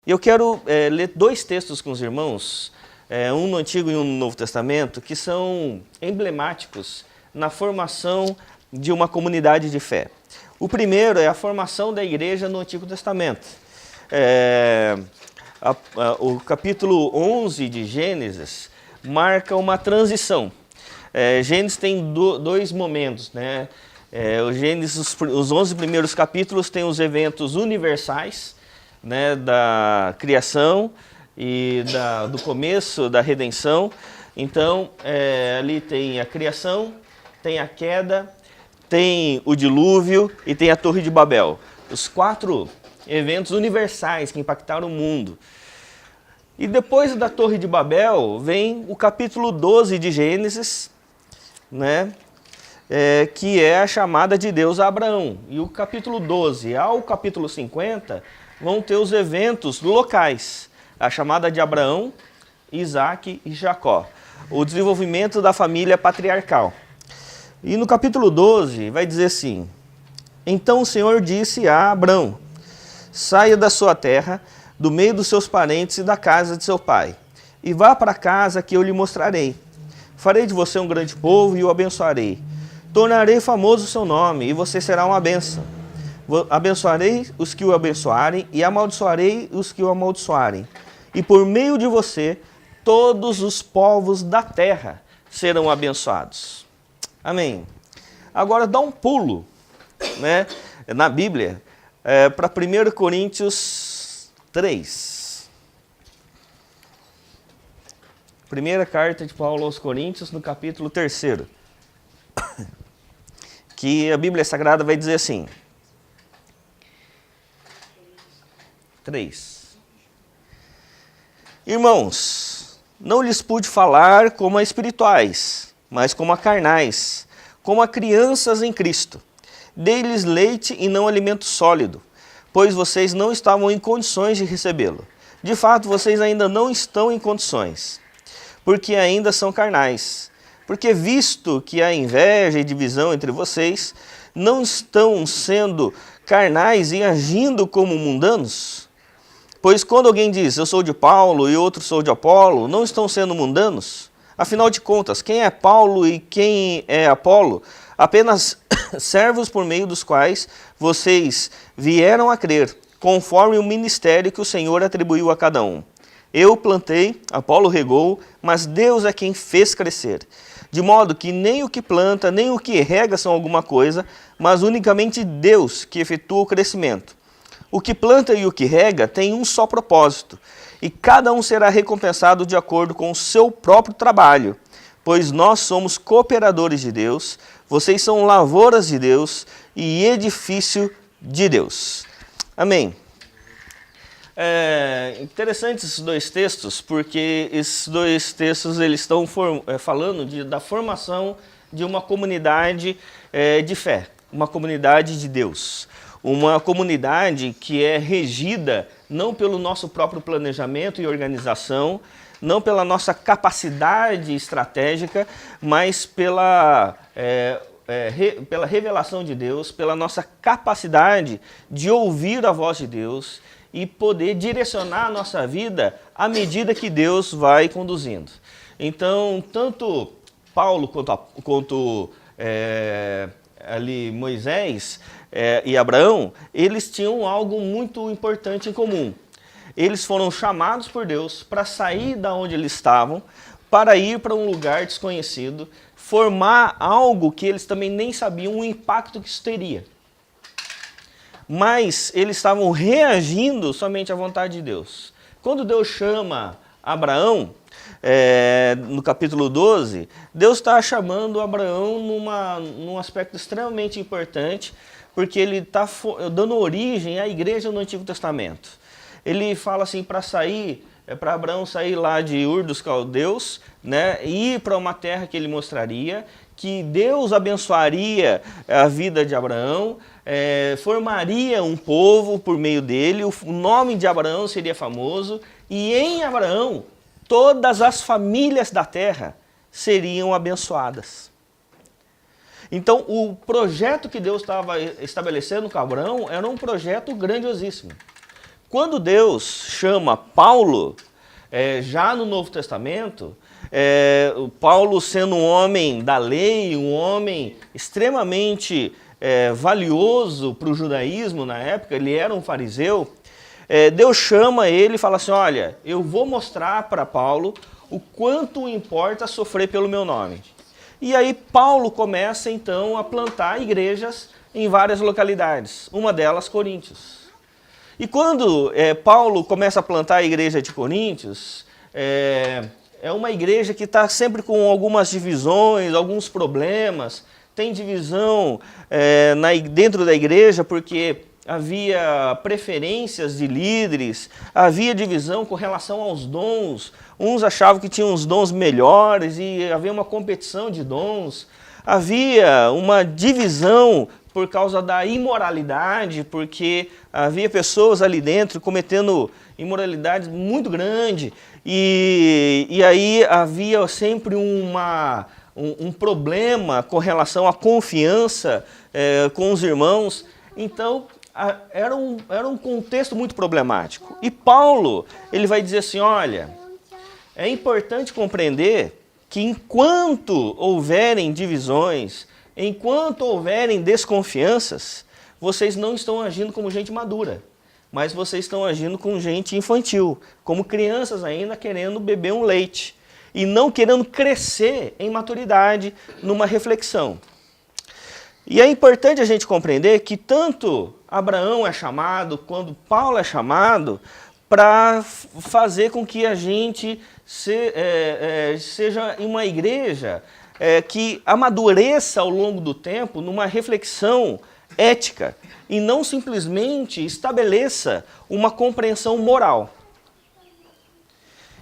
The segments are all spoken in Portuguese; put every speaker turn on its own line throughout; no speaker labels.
Eu quero ler dois textos com os irmãos, um no Antigo e um no Novo Testamento, que são emblemáticos na formação de uma comunidade de fé. O primeiro é a formação da igreja no Antigo Testamento. O capítulo 11 de Gênesis marca uma transição. Gênesis tem dois momentos, né? O Gênesis, os 11 primeiros capítulos têm os eventos universais, né, da criação e do começo da redenção. Então, ali tem a criação, tem a queda, tem o dilúvio e tem a Torre de Babel. Os 4 eventos universais que impactaram o mundo. E depois da Torre de Babel vem o capítulo 12 de Gênesis, né, que é a chamada de Deus a Abraão. E o capítulo 12 ao capítulo 50 vão ter os eventos locais, a chamada de Abraão, Isaac e Jacó, o desenvolvimento da família patriarcal. E no capítulo 12 vai dizer assim: então o Senhor disse a Abraão: saia da sua terra, do meio dos seus parentes e da casa de seu pai, e vá para a casa que eu lhe mostrarei. Farei de você um grande povo e o abençoarei. Tornarei famoso o seu nome, e você será uma bênção. Abençoarei os que o abençoarem, e amaldiçoarei os que o amaldiçoarem. E por meio de você, todos os povos da terra serão abençoados. Amém. Agora dá um pulo, né, na Bíblia, para 1 Coríntios 3. Primeira carta de Paulo aos Coríntios, no capítulo 3. Que a Bíblia Sagrada vai dizer assim. 3. Irmãos, não lhes pude falar como a espirituais, mas como a carnais, como a crianças em Cristo. Dei-lhes leite e não alimento sólido, pois vocês não estavam em condições de recebê-lo. De fato, vocês ainda não estão em condições, porque ainda são carnais. Porque visto que há inveja e divisão entre vocês, não estão sendo carnais e agindo como mundanos? Pois quando alguém diz, eu sou de Paulo e outro sou de Apolo, não estão sendo mundanos? Afinal de contas, quem é Paulo e quem é Apolo? Apenas servos por meio dos quais vocês vieram a crer, conforme o ministério que o Senhor atribuiu a cada um. Eu plantei, Apolo regou, mas Deus é quem fez crescer. De modo que nem o que planta, nem o que rega são alguma coisa, mas unicamente Deus que efetua o crescimento. O que planta e o que rega tem um só propósito, e cada um será recompensado de acordo com o seu próprio trabalho, pois nós somos cooperadores de Deus, vocês são lavouras de Deus e edifício de Deus. Amém. Interessantes esses dois textos, porque esses dois textos eles estão falando da formação de uma comunidade de fé, uma comunidade de Deus. Uma comunidade que é regida não pelo nosso próprio planejamento e organização, não pela nossa capacidade estratégica, mas pela revelação de Deus, pela nossa capacidade de ouvir a voz de Deus e poder direcionar a nossa vida à medida que Deus vai conduzindo. Então, tanto Paulo quanto ali Moisés e Abraão, eles tinham algo muito importante em comum. Eles foram chamados por Deus para sair da onde eles estavam, para ir para um lugar desconhecido, formar algo que eles também nem sabiam o impacto que isso teria. Mas eles estavam reagindo somente à vontade de Deus. Quando Deus chama Abraão, no capítulo 12, Deus está chamando Abraão num aspecto extremamente importante, porque ele está dando origem à igreja no Antigo Testamento. Ele fala assim, para Abraão sair lá de Ur dos Caldeus, né, e ir para uma terra que ele mostraria, que Deus abençoaria a vida de Abraão, formaria um povo por meio dele, o nome de Abraão seria famoso, e em Abraão todas as famílias da terra seriam abençoadas. Então, o projeto que Deus estava estabelecendo com Abraão era um projeto grandiosíssimo. Quando Deus chama Paulo, já no Novo Testamento, o Paulo sendo um homem da lei, um homem extremamente valioso para o judaísmo na época, ele era um fariseu, Deus chama ele e fala assim, olha, eu vou mostrar para Paulo o quanto importa sofrer pelo meu nome. E aí Paulo começa então a plantar igrejas em várias localidades, uma delas Coríntios. E quando Paulo começa a plantar a igreja de Coríntios, é uma igreja que está sempre com algumas divisões, alguns problemas. Tem divisão dentro da igreja porque havia preferências de líderes, havia divisão com relação aos dons. Uns achavam que tinham os dons melhores e havia uma competição de dons. Havia uma divisão por causa da imoralidade, porque havia pessoas ali dentro cometendo imoralidade muito grande. E aí havia sempre um problema com relação à confiança com os irmãos. Então, era um contexto muito problemático. E Paulo, ele vai dizer assim, olha, é importante compreender que enquanto houverem divisões, enquanto houverem desconfianças, vocês não estão agindo como gente madura, mas vocês estão agindo como gente infantil, como crianças ainda querendo beber um leite e não querendo crescer em maturidade numa reflexão. E é importante a gente compreender que tanto Abraão é chamado, quando Paulo é chamado, para fazer com que a gente seja uma igreja que amadureça ao longo do tempo numa reflexão ética e não simplesmente estabeleça uma compreensão moral.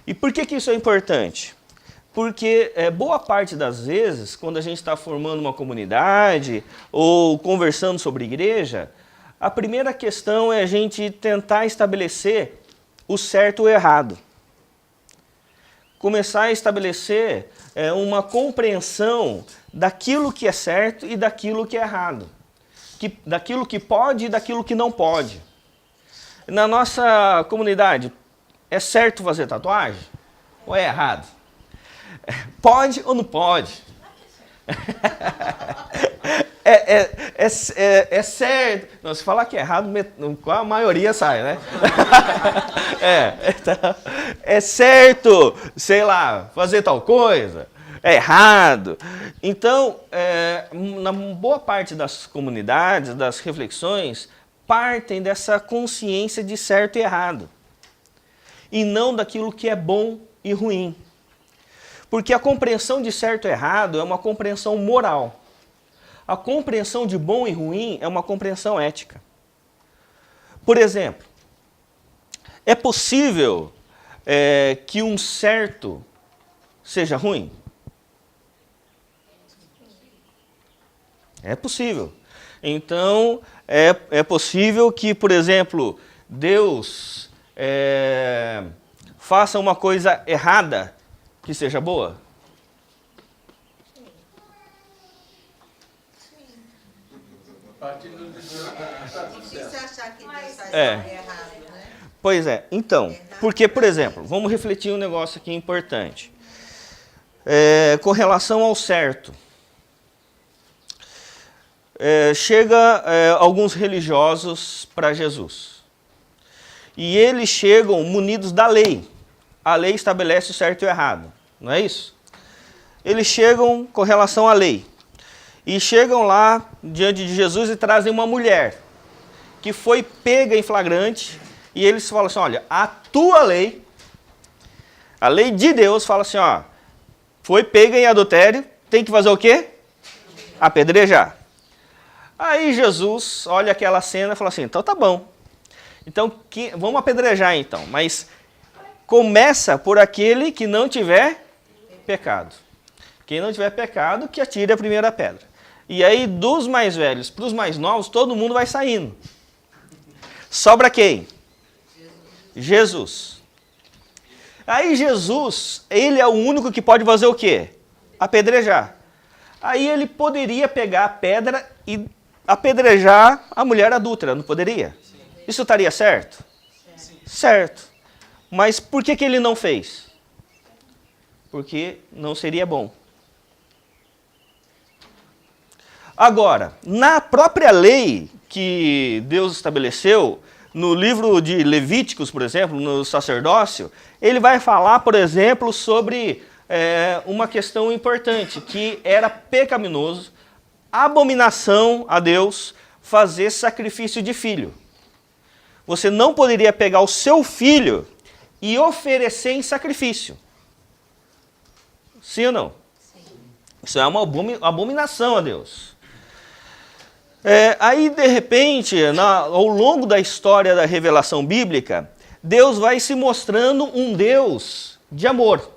E por que isso é importante? Porque boa parte das vezes, quando a gente está formando uma comunidade ou conversando sobre igreja, a primeira questão é a gente tentar estabelecer o certo ou o errado. Começar a estabelecer uma compreensão daquilo que é certo e daquilo que é errado. Daquilo que pode e daquilo que não pode. Na nossa comunidade, é certo fazer tatuagem? Ou é errado? Pode ou não pode? É certo. Não, se falar que é errado, a maioria sai, né? É certo, sei lá, fazer tal coisa. É errado. Então, na boa parte das comunidades, das reflexões, partem dessa consciência de certo e errado. E não daquilo que é bom e ruim. Porque a compreensão de certo e errado é uma compreensão moral. A compreensão de bom e ruim é uma compreensão ética. Por exemplo, é possível que um certo seja ruim? É possível. Então, é possível que, por exemplo, Deus faça uma coisa errada que seja boa?
Difícil achar que Deus faz errado, né?
Pois é. Então, porque, por exemplo, vamos refletir um negócio aqui importante. Com relação ao certo. Chega alguns religiosos para Jesus. E eles chegam munidos da lei. A lei estabelece o certo e o errado. Não é isso? Eles chegam com relação à lei. E chegam lá diante de Jesus e trazem uma mulher que foi pega em flagrante. E eles falam assim, olha, a tua lei, a lei de Deus fala assim, ó, foi pega em adultério, tem que fazer o quê? Apedrejar. Aí Jesus olha aquela cena e fala assim, então tá bom. Então vamos apedrejar então, mas começa por aquele que não tiver pecado. Quem não tiver pecado, que atire a primeira pedra. E aí, dos mais velhos para os mais novos, todo mundo vai saindo. Sobra quem? Jesus. Aí Jesus, ele é o único que pode fazer o quê? Apedrejar. Aí ele poderia pegar a pedra e apedrejar a mulher adúltera, não poderia? Isso estaria certo? Certo. Mas por que ele não fez? Porque não seria bom. Agora, na própria lei que Deus estabeleceu, no livro de Levíticos, por exemplo, no sacerdócio, ele vai falar, por exemplo, sobre uma questão importante, que era pecaminoso, abominação a Deus, fazer sacrifício de filho. Você não poderia pegar o seu filho e oferecer em sacrifício. Sim ou não? Sim. Isso é uma abominação a Deus. Aí, de repente, ao longo da história da revelação bíblica, Deus vai se mostrando um Deus de amor.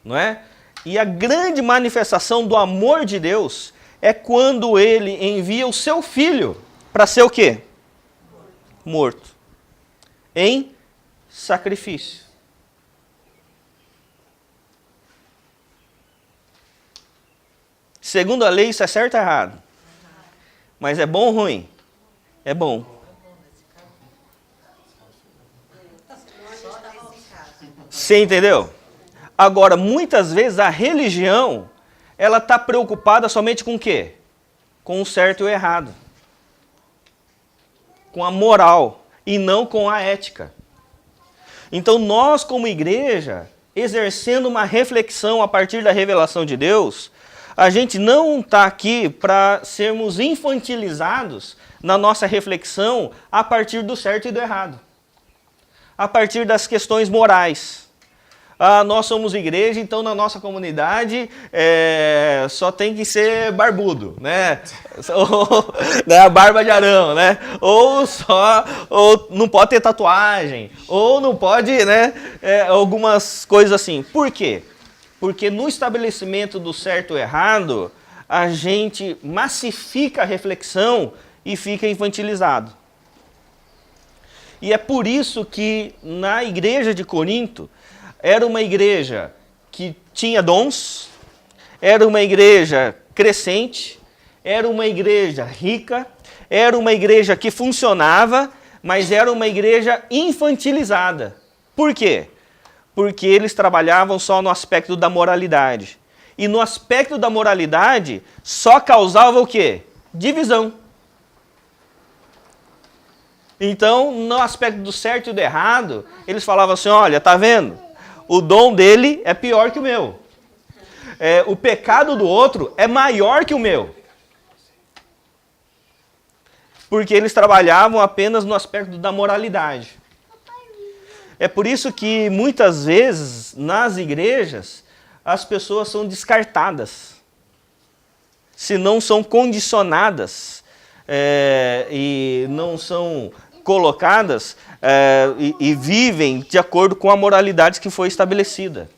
Não é? E a grande manifestação do amor de Deus é quando ele envia o seu filho para ser o quê? Morto. Em sacrifício. Segundo a lei, isso é certo ou errado? Mas é bom ou ruim? É bom. Você entendeu? Agora, muitas vezes a religião, ela está preocupada somente com o quê? Com o certo e o errado. Com a moral e não com a ética. Então nós, como igreja, exercendo uma reflexão a partir da revelação de Deus, a gente não está aqui para sermos infantilizados na nossa reflexão a partir do certo e do errado. A partir das questões morais. Nós somos igreja, então na nossa comunidade só tem que ser barbudo, né? Ou, né, a barba de Arão, né? Ou não pode ter tatuagem, ou não pode, né? Algumas coisas assim. Por quê? Porque no estabelecimento do certo e errado, a gente massifica a reflexão e fica infantilizado. E é por isso que na igreja de Corinto, era uma igreja que tinha dons, era uma igreja crescente, era uma igreja rica, era uma igreja que funcionava, mas era uma igreja infantilizada. Por quê? Porque eles trabalhavam só no aspecto da moralidade. E no aspecto da moralidade, só causava o quê? Divisão. Então, no aspecto do certo e do errado, eles falavam assim, olha, tá vendo? O dom dele é pior que o meu. O pecado do outro é maior que o meu. Porque eles trabalhavam apenas no aspecto da moralidade. É por isso que muitas vezes nas igrejas as pessoas são descartadas. Se não são condicionadas e não são colocadas e vivem de acordo com a moralidade que foi estabelecida.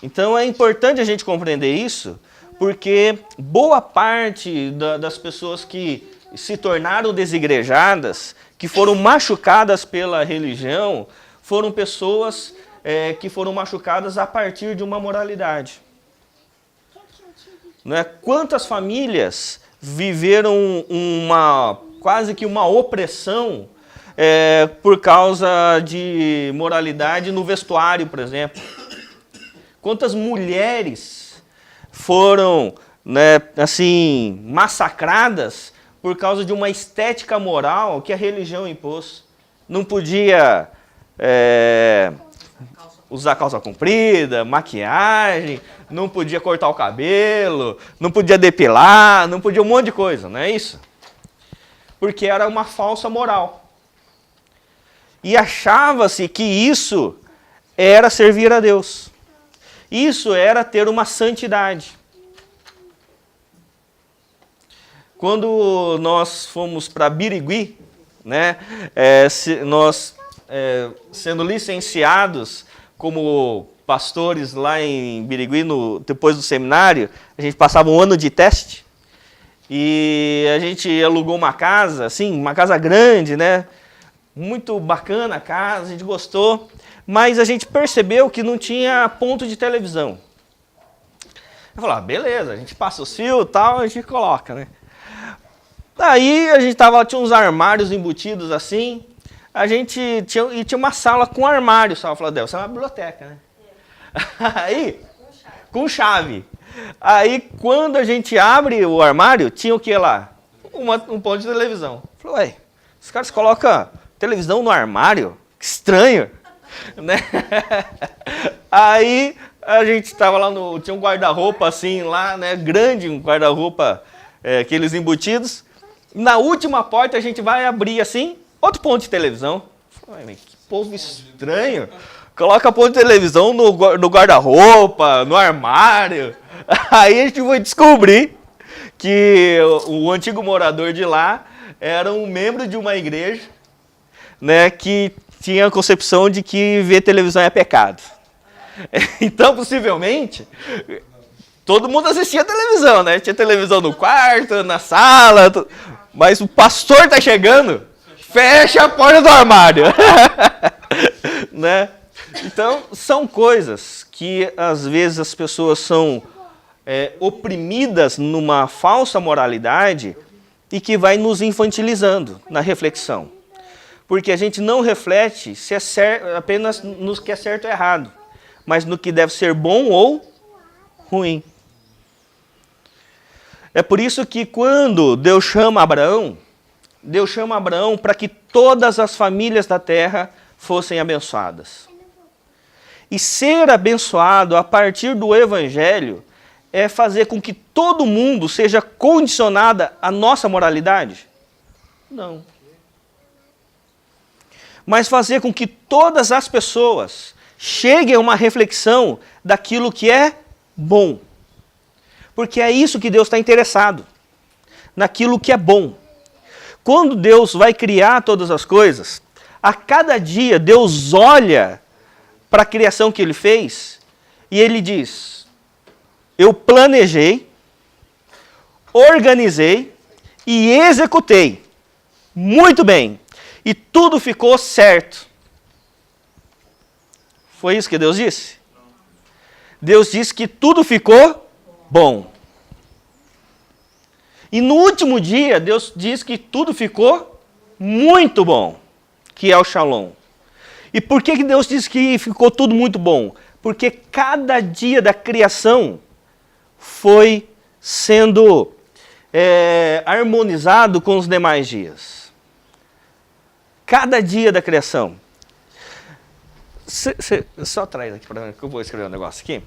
Então é importante a gente compreender isso, porque boa parte das pessoas que se tornaram desigrejadas, que foram machucadas pela religião, foram pessoas que foram machucadas a partir de uma moralidade. Não é? Quantas famílias viveram quase que uma opressão por causa de moralidade no vestuário, por exemplo. Quantas mulheres foram, né, assim, massacradas por causa de uma estética moral que a religião impôs. Não podia usar calça comprida, maquiagem, não podia cortar o cabelo, não podia depilar, não podia um monte de coisa, não é isso? Porque era uma falsa moral. E achava-se que isso era servir a Deus. Isso era ter uma santidade. Quando nós fomos para Birigui, né, nós sendo licenciados como pastores lá em Birigui, depois do seminário, a gente passava um ano de teste. E a gente alugou uma casa, assim, uma casa grande, né? Muito bacana a casa, a gente gostou. Mas a gente percebeu que não tinha ponto de televisão. Eu falei, beleza, a gente passa os fios e tal, a gente coloca, né? Daí a gente tinha uns armários embutidos assim, tinha uma sala com armário, só falou, deve ser uma biblioteca, né? Aí, com chave. Aí, quando a gente abre o armário, tinha o que lá? Um ponto de televisão. Falei, ué, os caras colocam televisão no armário? Que estranho, né? Aí, a gente estava lá tinha um guarda-roupa assim, lá, né? Grande, um guarda-roupa, aqueles embutidos. Na última porta, a gente vai abrir assim, outro ponto de televisão. Falei, ué, que povo estranho. Coloca ponto de televisão no guarda-roupa, no armário. Aí a gente foi descobrir que o antigo morador de lá era um membro de uma igreja, né, que tinha a concepção de que ver televisão é pecado. Então, possivelmente, todo mundo assistia televisão, né? Tinha televisão no quarto, na sala, mas o pastor tá chegando, fecha a porta do armário. Né? Então, são coisas que, às vezes, as pessoas são oprimidas numa falsa moralidade e que vai nos infantilizando na reflexão. Porque a gente não reflete se é apenas no que é certo ou errado, mas no que deve ser bom ou ruim. É por isso que quando Deus chama Abraão para que todas as famílias da terra fossem abençoadas. E ser abençoado a partir do Evangelho é fazer com que todo mundo seja condicionada à nossa moralidade? Não. Mas fazer com que todas as pessoas cheguem a uma reflexão daquilo que é bom. Porque é isso que Deus está interessado, naquilo que é bom. Quando Deus vai criar todas as coisas, a cada dia Deus olha para a criação que Ele fez e Ele diz, eu planejei, organizei e executei muito bem. E tudo ficou certo. Foi isso que Deus disse? Deus disse que tudo ficou bom. E no último dia, Deus diz que tudo ficou muito bom, que é o Shalom. E por que Deus disse que ficou tudo muito bom? Porque cada dia da criação foi sendo harmonizado com os demais dias. Cada dia da criação. Só traz aqui para mim que eu vou escrever um negócio aqui.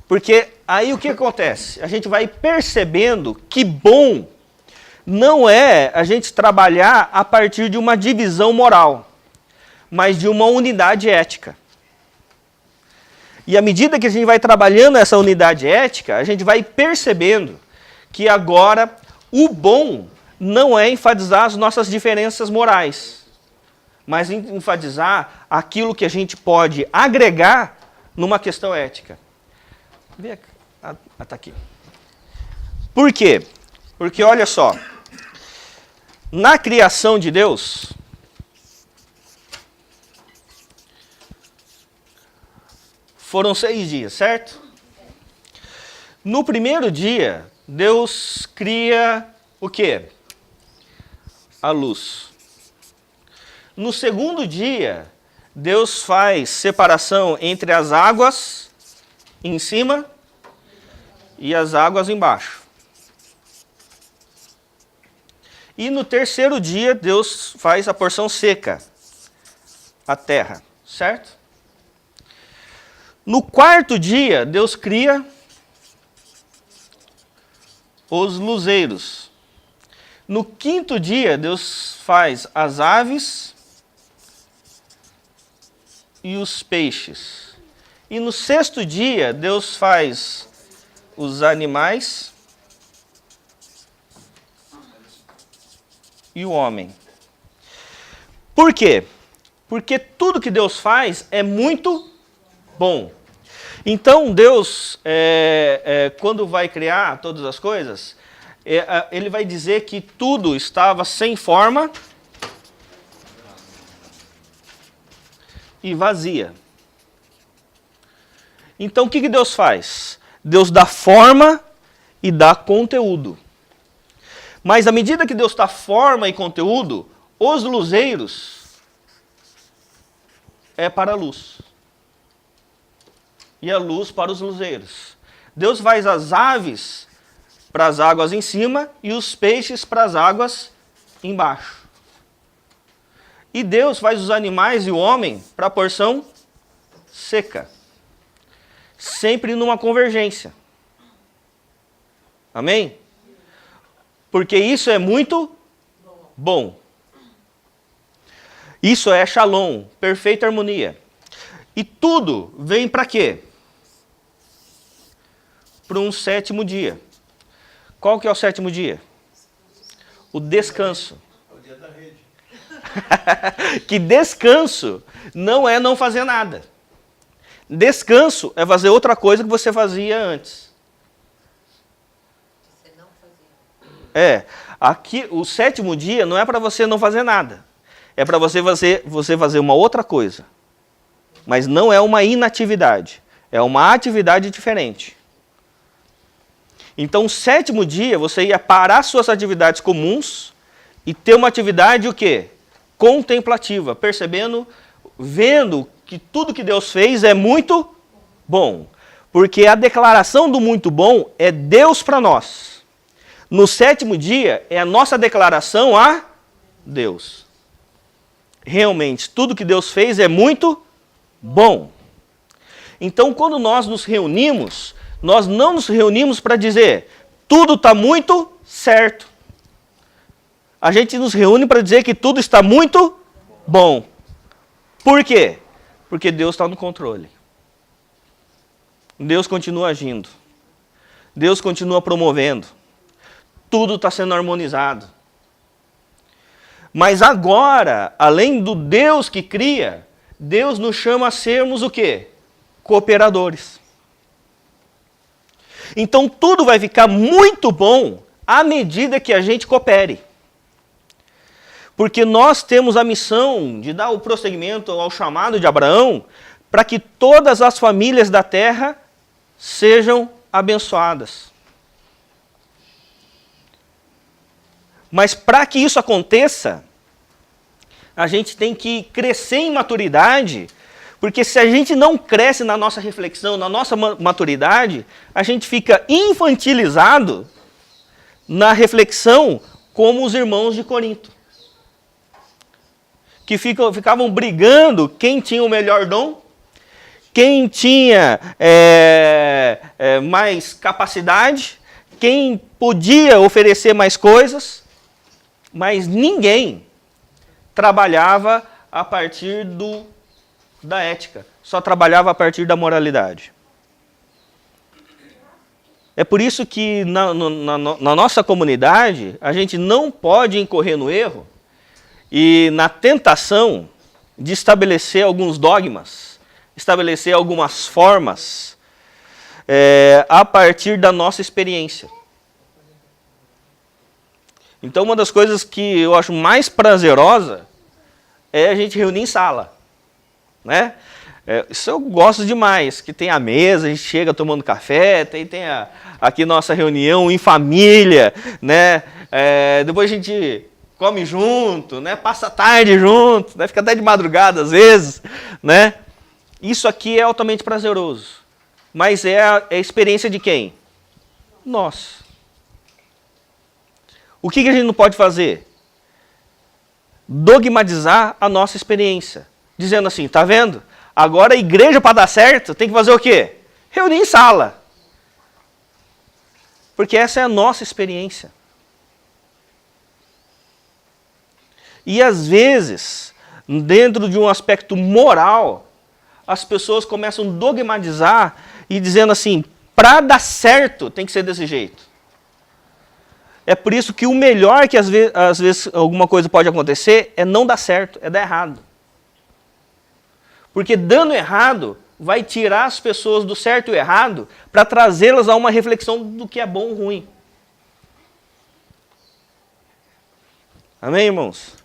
Porque aí o que acontece? A gente vai percebendo que bom não é a gente trabalhar a partir de uma divisão moral, mas de uma unidade ética. E à medida que a gente vai trabalhando essa unidade ética, a gente vai percebendo que agora o bom não é enfatizar as nossas diferenças morais, mas enfatizar aquilo que a gente pode agregar numa questão ética. Vê, tá aqui. Por quê? Porque olha só, na criação de Deus, foram 6 dias, certo? No primeiro dia, Deus cria o quê? A luz. No segundo dia, Deus faz separação entre as águas em cima e as águas embaixo. E no terceiro dia, Deus faz a porção seca, a terra, certo? No quarto dia, Deus cria os luzeiros. No quinto dia, Deus faz as aves e os peixes. E no sexto dia, Deus faz os animais e o homem. Por quê? Porque tudo que Deus faz é muito bom. Então Deus, quando vai criar todas as coisas, Ele vai dizer que tudo estava sem forma e vazia. Então o que Deus faz? Deus dá forma e dá conteúdo. Mas à medida que Deus dá forma e conteúdo, os luzeiros é para a luz. E a luz para os luzeiros. Deus faz as aves para as águas em cima e os peixes para as águas embaixo. E Deus faz os animais e o homem para a porção seca. Sempre numa convergência. Amém? Porque isso é muito bom. Isso é shalom, perfeita harmonia. E tudo vem para quê? Para um sétimo dia. Qual que é o sétimo dia? O descanso.
É o dia da rede.
Que descanso não é não fazer nada. Descanso é fazer outra coisa que você fazia antes.
Você não fazia.
É, aqui o sétimo dia não é para você não fazer nada. É para você fazer uma outra coisa. Mas não é uma inatividade. É uma atividade diferente. Então, o sétimo dia, você ia parar suas atividades comuns e ter uma atividade o quê? Contemplativa, percebendo, vendo que tudo que Deus fez é muito bom. Porque a declaração do muito bom é Deus para nós. No sétimo dia, é a nossa declaração a Deus. Realmente, tudo que Deus fez é muito bom. Então, quando nós nos reunimos, nós não nos reunimos para dizer, tudo está muito certo. A gente nos reúne para dizer que tudo está muito bom. Por quê? Porque Deus está no controle. Deus continua agindo. Deus continua promovendo. Tudo está sendo harmonizado. Mas agora, além do Deus que cria, Deus nos chama a sermos o quê? Cooperadores. Então tudo vai ficar muito bom à medida que a gente coopere. Porque nós temos a missão de dar o prosseguimento ao chamado de Abraão para que todas as famílias da terra sejam abençoadas. Mas para que isso aconteça, a gente tem que crescer em maturidade, porque se a gente não cresce na nossa reflexão, na nossa maturidade, a gente fica infantilizado na reflexão como os irmãos de Corinto. Que ficavam brigando quem tinha o melhor dom, quem tinha mais capacidade, quem podia oferecer mais coisas, mas ninguém trabalhava a partir da ética, só trabalhava a partir da moralidade. É por isso que na nossa comunidade a gente não pode incorrer no erro e na tentação de estabelecer alguns dogmas, estabelecer algumas formas a partir da nossa experiência. Então, uma das coisas que eu acho mais prazerosa é a gente reunir em sala. Né? Isso eu gosto demais, que tem a mesa, a gente chega tomando café, tem aqui nossa reunião em família, né? Depois a gente come junto, né? Passa a tarde junto, né? Fica até de madrugada às vezes. Né? Isso aqui é altamente prazeroso. Mas é a experiência de quem? Nós. O que a gente não pode fazer? Dogmatizar a nossa experiência. Dizendo assim, tá vendo? Agora a igreja para dar certo tem que fazer o quê? Reunir em sala. Porque essa é a nossa experiência. E às vezes, dentro de um aspecto moral, as pessoas começam a dogmatizar e dizendo assim, para dar certo tem que ser desse jeito. É por isso que o melhor que às vezes alguma coisa pode acontecer é não dar certo, é dar errado. Porque dando errado vai tirar as pessoas do certo e o errado para trazê-las a uma reflexão do que é bom ou ruim. Amém, irmãos?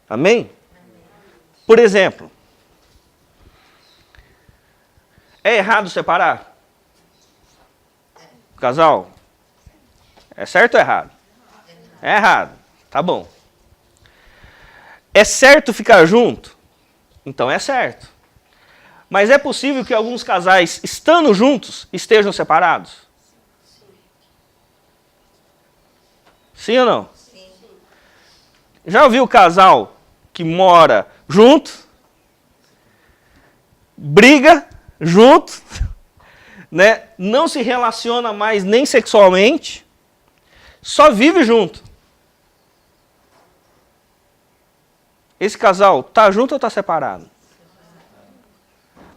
Amém? Por exemplo, é errado separar? Casal? É certo ou errado? É errado. Tá bom. É certo ficar junto? Então é certo. Mas é possível que alguns casais, estando juntos, estejam separados? Sim ou não?
Sim.
Já ouviu o casal que mora junto, briga junto, né? Não se relaciona mais nem sexualmente, só vive junto? Esse casal está junto ou está separado?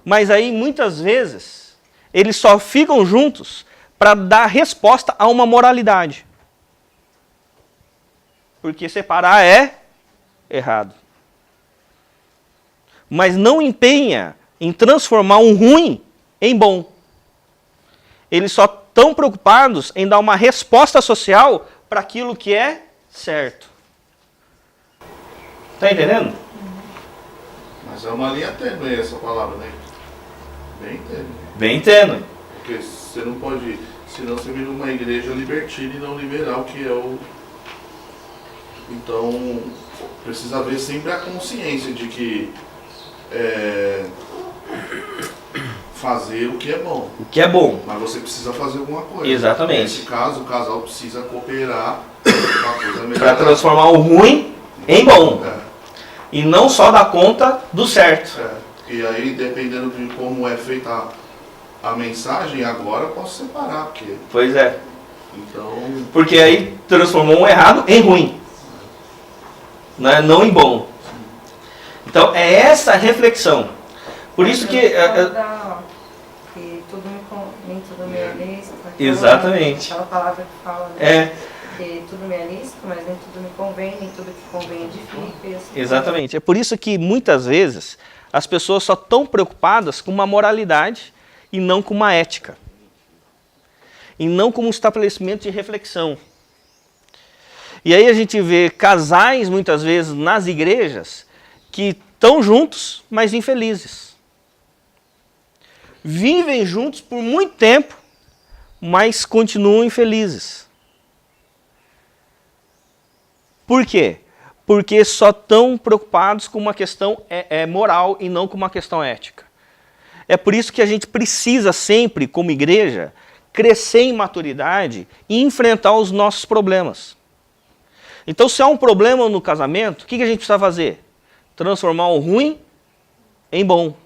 Mas aí, muitas vezes, eles só ficam juntos para dar resposta a uma moralidade. Porque separar é errado. Mas não empenha em transformar um ruim em bom. Eles só estão preocupados em dar uma resposta social para aquilo que é certo. Está entendendo?
Mas é uma linha tênue essa palavra, né? Bem tênue.
Bem tênue.
Porque você não pode, senão você vira uma igreja libertina e não liberal, que é o... Então, precisa haver sempre a consciência de que fazer o que é bom.
O que é bom.
Mas você precisa fazer alguma coisa.
Exatamente.
Nesse caso, o casal precisa cooperar para a coisa melhorar.
Para transformar o ruim em bom. E não só dar conta do certo.
E aí, dependendo de como é feita a mensagem, agora eu posso separar. Porque...
Pois é.
Então...
Porque aí transformou um errado em ruim. Né? Não em bom. Então é essa reflexão. Por isso que...
que tudo nem tudo me é lícito.
Exatamente.
Aquela palavra que fala, né?
É.
Que tudo me é lícito, mas nem tudo me convém, nem tudo que convém edifica. Assim.
Exatamente. É por isso que muitas vezes as pessoas só estão preocupadas com uma moralidade e não com uma ética. E não com um estabelecimento de reflexão. E aí a gente vê casais, muitas vezes, nas igrejas, que estão juntos, mas infelizes. Vivem juntos por muito tempo, mas continuam infelizes. Por quê? Porque só estão preocupados com uma questão moral e não com uma questão ética. É por isso que a gente precisa sempre, como igreja, crescer em maturidade e enfrentar os nossos problemas. Então, se há um problema no casamento, o que a gente precisa fazer? Transformar o ruim em bom.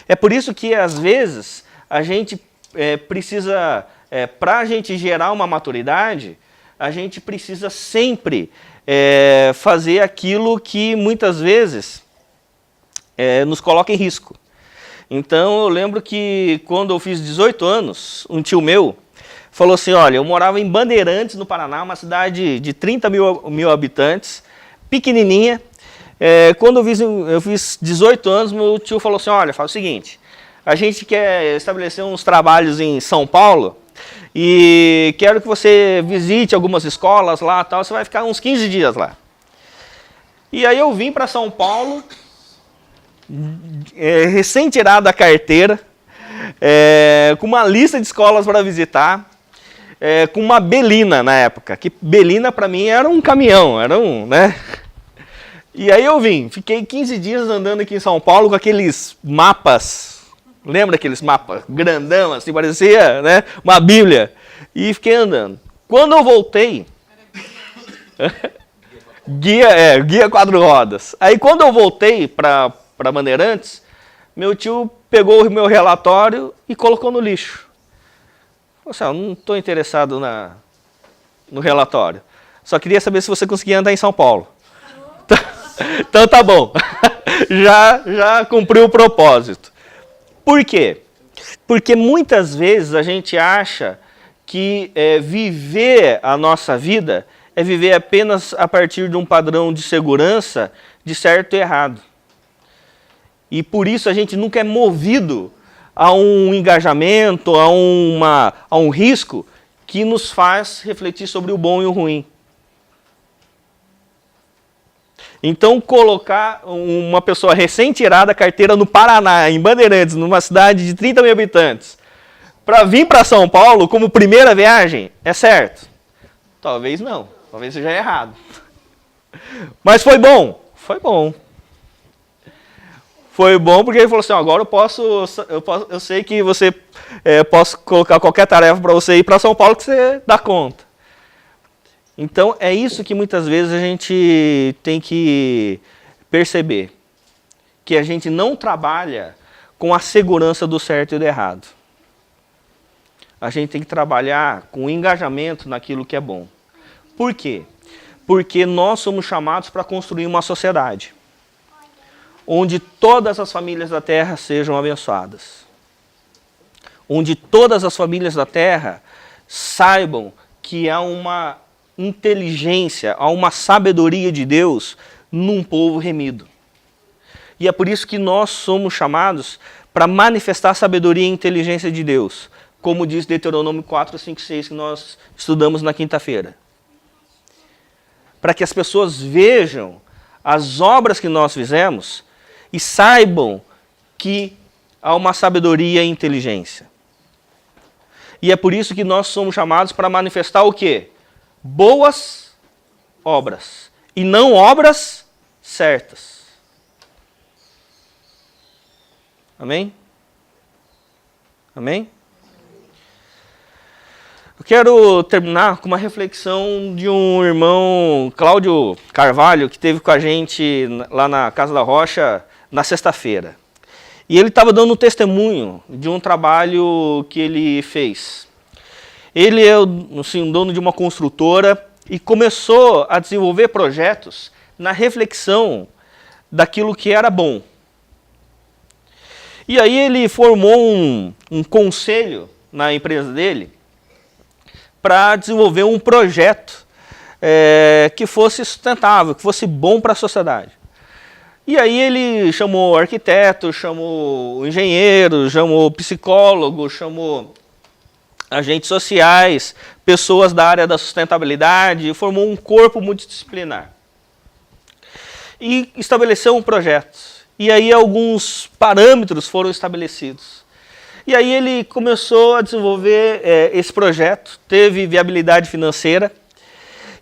É por isso que, às vezes, a gente precisa, para a gente gerar uma maturidade, a gente precisa sempre fazer aquilo que, muitas vezes, nos coloca em risco. Então, eu lembro que, quando eu fiz 18 anos, um tio meu falou assim, olha, eu morava em Bandeirantes, no Paraná, uma cidade de 30 mil habitantes, pequenininha. Quando eu fiz 18 anos, meu tio falou assim, olha, faz o seguinte, a gente quer estabelecer uns trabalhos em São Paulo e quero que você visite algumas escolas lá, tal, você vai ficar uns 15 dias lá. E aí eu vim para São Paulo, recém-tirado da carteira, com uma lista de escolas para visitar, com uma Belina na época, que Belina para mim era um caminhão, né? E aí eu fiquei 15 dias andando aqui em São Paulo com aqueles mapas, lembra aqueles mapas grandão, assim, parecia, né, uma bíblia, e fiquei andando. Quando eu voltei, guia 4 rodas, aí quando eu voltei para Bandeirantes, meu tio pegou o meu relatório e colocou no lixo. Falei assim, não estou interessado no relatório. Só queria saber se você conseguia andar em São Paulo. Então tá bom. já cumpriu o propósito. Por quê? Porque muitas vezes a gente acha que viver a nossa vida é viver apenas a partir de um padrão de segurança de certo e errado. E por isso a gente nunca é movido a um engajamento, a um risco que nos faz refletir sobre o bom e o ruim. Então, colocar uma pessoa recém-tirada da carteira no Paraná, em Bandeirantes, numa cidade de 30 mil habitantes, para vir para São Paulo como primeira viagem, é certo? Talvez não, talvez seja errado. Mas foi bom? Foi bom. Foi bom porque ele falou assim, ó, agora eu sei que você posso colocar qualquer tarefa para você ir para São Paulo que você dá conta. Então é isso que muitas vezes a gente tem que perceber, que a gente não trabalha com a segurança do certo e do errado. A gente tem que trabalhar com o engajamento naquilo que é bom. Por quê? Porque nós somos chamados para construir uma sociedade onde todas as famílias da terra sejam abençoadas. Onde todas as famílias da terra saibam que há uma inteligência, há uma sabedoria de Deus num povo remido. E é por isso que nós somos chamados para manifestar a sabedoria e a inteligência de Deus, como diz Deuteronômio 4, 5, 6, que nós estudamos na quinta-feira. Para que as pessoas vejam as obras que nós fizemos e saibam que há uma sabedoria e inteligência. E é por isso que nós somos chamados para manifestar o quê? Boas obras. E não obras certas. Amém? Amém? Eu quero terminar com uma reflexão de um irmão, Cláudio Carvalho, que esteve com a gente lá na Casa da Rocha na sexta-feira. E ele estava dando um testemunho de um trabalho que ele fez. Ele é assim, dono de uma construtora e começou a desenvolver projetos na reflexão daquilo que era bom. E aí ele formou um conselho na empresa dele para desenvolver um projeto que fosse sustentável, que fosse bom para a sociedade. E aí ele chamou arquiteto, chamou engenheiro, chamou psicólogo, chamou agentes sociais, pessoas da área da sustentabilidade, formou um corpo multidisciplinar. E estabeleceu um projeto. E aí alguns parâmetros foram estabelecidos. E aí ele começou a desenvolver esse projeto, teve viabilidade financeira.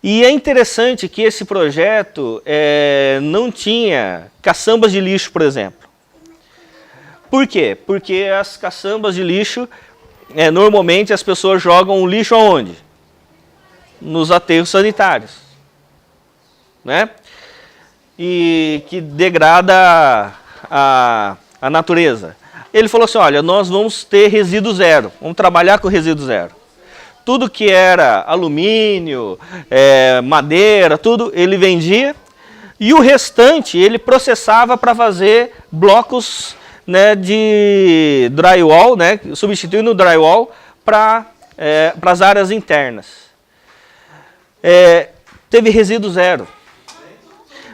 E é interessante que esse projeto não tinha caçambas de lixo, por exemplo. Por quê? Porque as caçambas de lixo, normalmente as pessoas jogam o lixo aonde? Nos aterros sanitários. Né? E que degrada a natureza. Ele falou assim, olha, nós vamos ter resíduo zero, vamos trabalhar com resíduo zero. Tudo que era alumínio, madeira, tudo ele vendia. E o restante ele processava para fazer blocos, né, de drywall, né, substituindo o drywall para as áreas internas. Teve resíduo zero.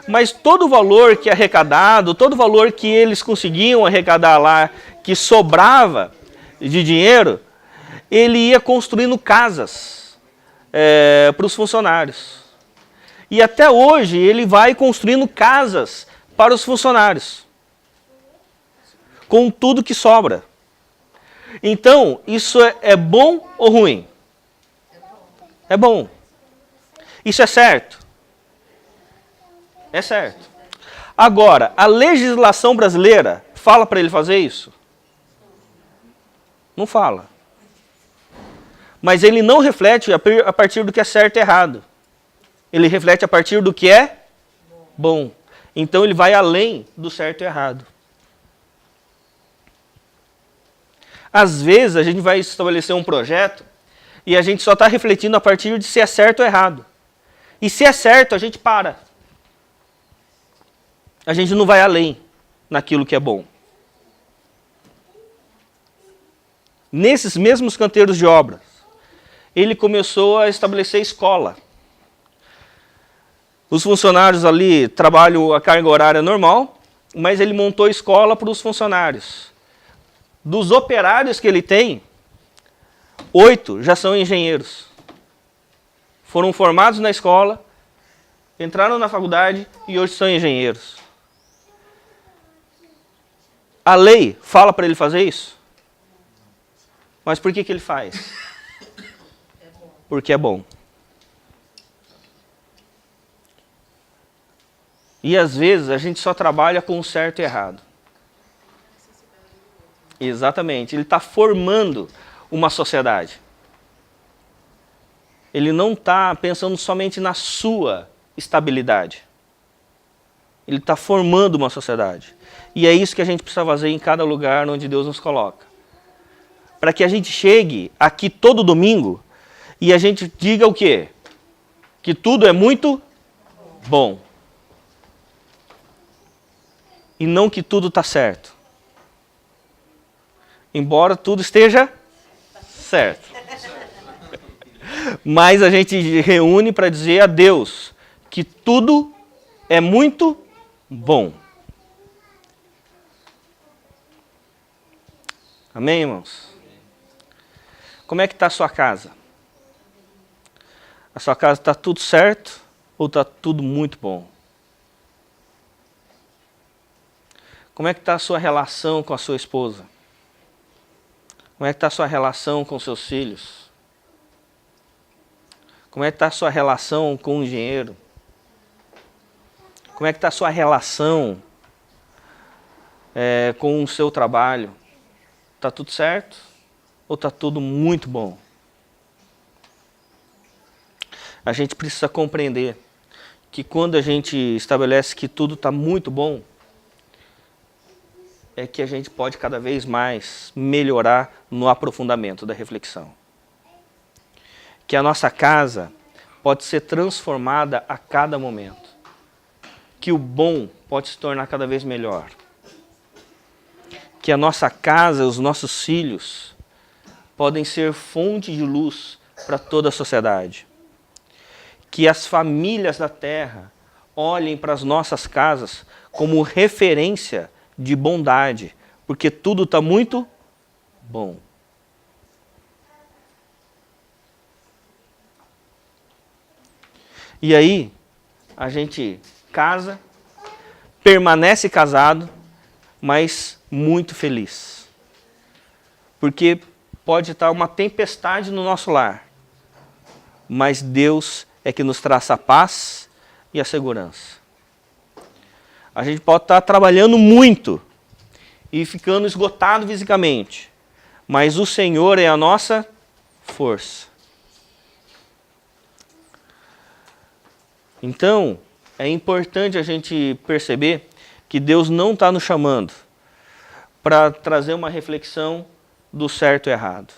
Mas todo o valor que é arrecadado, todo o valor que eles conseguiam arrecadar lá, que sobrava de dinheiro, ele ia construindo casas para os funcionários. E até hoje ele vai construindo casas para os funcionários, com tudo que sobra. Então, isso é bom ou ruim? É bom. Isso é certo? É certo. Agora, a legislação brasileira fala para ele fazer isso? Não fala. Mas ele não reflete a partir do que é certo e errado. Ele reflete a partir do que é bom. Então ele vai além do certo e errado. Às vezes a gente vai estabelecer um projeto e a gente só está refletindo a partir de se é certo ou errado. E se é certo, a gente para. A gente não vai além naquilo que é bom. Nesses mesmos canteiros de obras, ele começou a estabelecer escola. Os funcionários ali trabalham a carga horária normal, mas ele montou escola para os funcionários. Dos operários que ele tem, 8 já são engenheiros. Foram formados na escola, entraram na faculdade e hoje são engenheiros. A lei fala para ele fazer isso? Mas por que ele faz? Porque é bom. E às vezes a gente só trabalha com o certo e errado. Exatamente. Ele está formando uma sociedade. Ele não está pensando somente na sua estabilidade. Ele está formando uma sociedade. E é isso que a gente precisa fazer em cada lugar onde Deus nos coloca. Para que a gente chegue aqui todo domingo e a gente diga o quê? Que tudo é muito bom. E não que tudo está certo. Embora tudo esteja certo. Mas a gente reúne para dizer a Deus que tudo é muito bom. Amém, irmãos? Como é que está a sua casa? A sua casa está tudo certo ou está tudo muito bom? Como é que está a sua relação com a sua esposa? Como é que está a sua relação com seus filhos? Como é que está a sua relação com o engenheiro? Como é que está a sua relação com o seu trabalho? Está tudo certo? Ou está tudo muito bom? A gente precisa compreender que quando a gente estabelece que tudo está muito bom, é que a gente pode cada vez mais melhorar no aprofundamento da reflexão. Que a nossa casa pode ser transformada a cada momento. Que o bom pode se tornar cada vez melhor. Que a nossa casa, os nossos filhos, podem ser fonte de luz para toda a sociedade. Que as famílias da terra olhem para as nossas casas como referência de bondade, porque tudo está muito bom. E aí, a gente casa, permanece casado, mas muito feliz. Porque pode estar uma tempestade no nosso lar, mas Deus é que nos traz a paz e a segurança. A gente pode estar trabalhando muito e ficando esgotado fisicamente, mas o Senhor é a nossa força. Então, é importante a gente perceber que Deus não está nos chamando para trazer uma reflexão do certo e errado,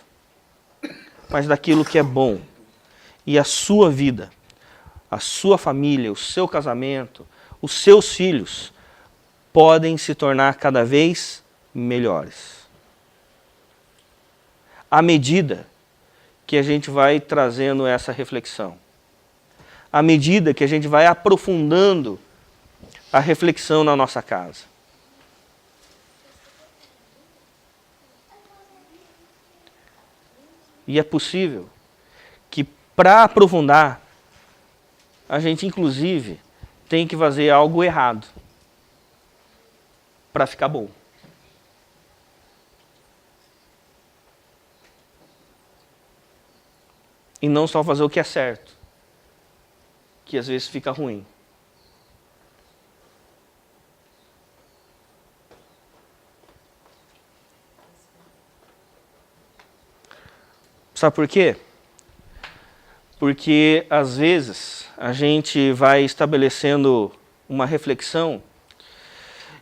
mas daquilo que é bom. E a sua vida, a sua família, o seu casamento, os seus filhos podem se tornar cada vez melhores. À medida que a gente vai trazendo essa reflexão. À medida que a gente vai aprofundando a reflexão na nossa casa. E é possível que, para aprofundar, a gente, inclusive, tem que fazer algo errado para ficar bom. E não só fazer o que é certo, que às vezes fica ruim. Sabe por quê? Porque às vezes a gente vai estabelecendo uma reflexão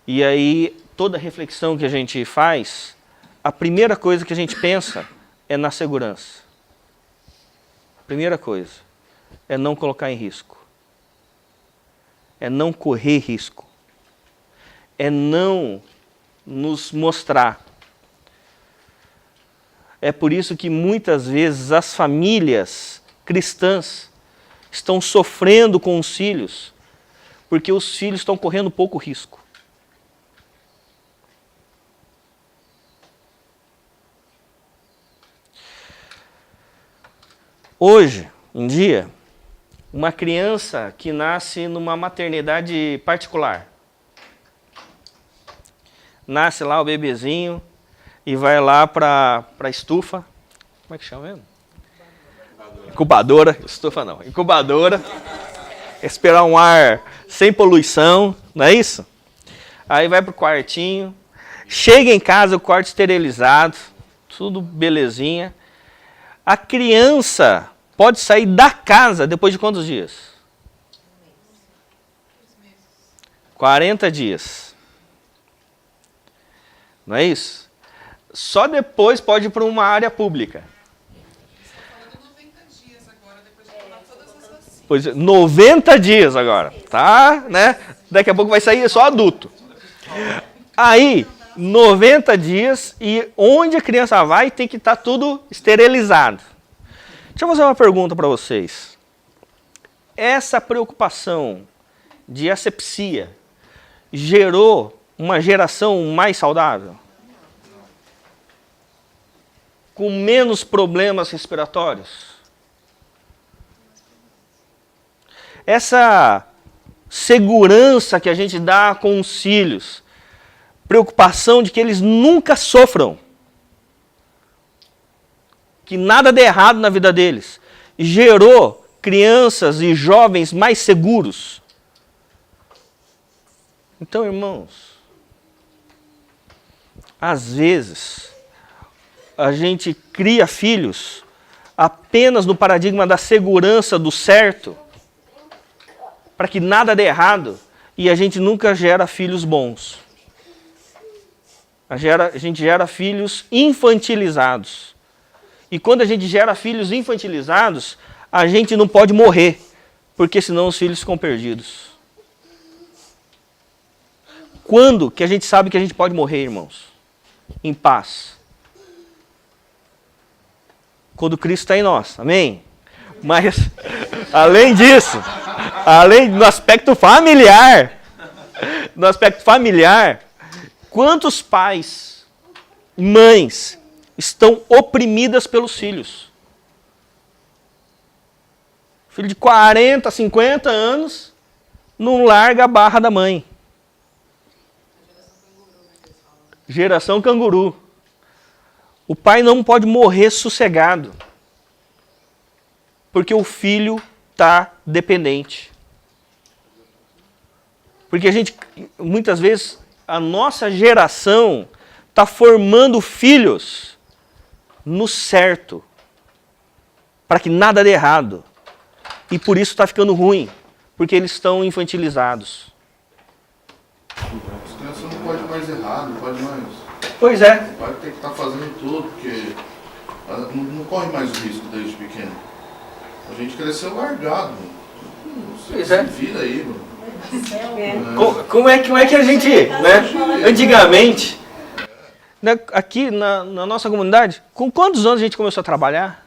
e aí toda reflexão que a gente faz, a primeira coisa que a gente pensa é na segurança. A primeira coisa é não colocar em risco. É não correr risco. É não nos mostrar. É por isso que muitas vezes as famílias cristãs estão sofrendo com os filhos, porque os filhos estão correndo pouco risco. Hoje em dia, uma criança que nasce numa maternidade particular, nasce lá o bebezinho e vai lá para a estufa, como é que chama mesmo? Incubadora, estufa não, incubadora, respirar um ar sem poluição, não é isso? Aí vai pro quartinho Chega em casa, o quarto esterilizado, tudo belezinha. A criança pode sair da casa depois de quantos dias? 40 dias. Não é isso? Só depois pode ir para uma área pública. Pois é, 90 dias agora, tá? Né? Daqui a pouco vai sair só adulto. Aí, 90 dias e onde a criança vai tem que estar tudo esterilizado. Deixa eu fazer uma pergunta para vocês. Essa preocupação de asepsia gerou uma geração mais saudável? Com menos problemas respiratórios? Essa segurança que a gente dá com os filhos, preocupação de que eles nunca sofram, que nada dê errado na vida deles, gerou crianças e jovens mais seguros. Então, irmãos, às vezes a gente cria filhos apenas no paradigma da segurança, do certo, para que nada dê errado, e a gente nunca gera filhos bons. A gente gera filhos infantilizados. E quando a gente gera filhos infantilizados, a gente não pode morrer, porque senão os filhos ficam perdidos. Quando que a gente sabe que a gente pode morrer, irmãos? Em paz. Quando Cristo está em nós, amém? Mas, além disso, no aspecto familiar, quantos pais, mães, estão oprimidas pelos filhos? Filho de 40, 50 anos, não larga a barra da mãe. Geração canguru. O pai não pode morrer sossegado, porque o filho está dependente. Porque muitas vezes, a nossa geração está formando filhos no certo, para que nada dê errado. E por isso está ficando ruim, porque eles estão infantilizados.
As crianças não podem mais errar, não pode mais.
Pois é.
O pai tem que estar fazendo tudo, porque não corre mais o risco desde pequeno. A gente cresceu largado.
Pois é.
Vira aí, mano.
Como é que a gente, né? Antigamente, né, aqui na nossa comunidade, com quantos anos a gente começou a trabalhar?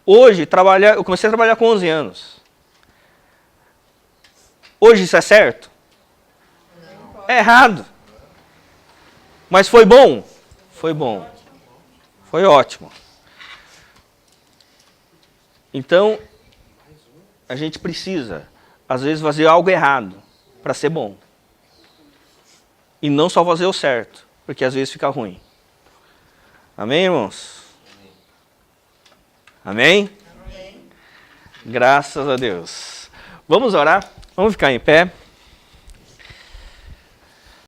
Hoje, eu comecei a trabalhar com 11 anos. Hoje isso é certo? É errado. Mas foi bom? Foi bom. Foi ótimo. Então, a gente precisa, às vezes, fazer algo errado para ser bom. E não só fazer o certo, porque às vezes fica ruim. Amém, irmãos? Amém? Amém? Graças a Deus. Vamos orar? Vamos ficar em pé.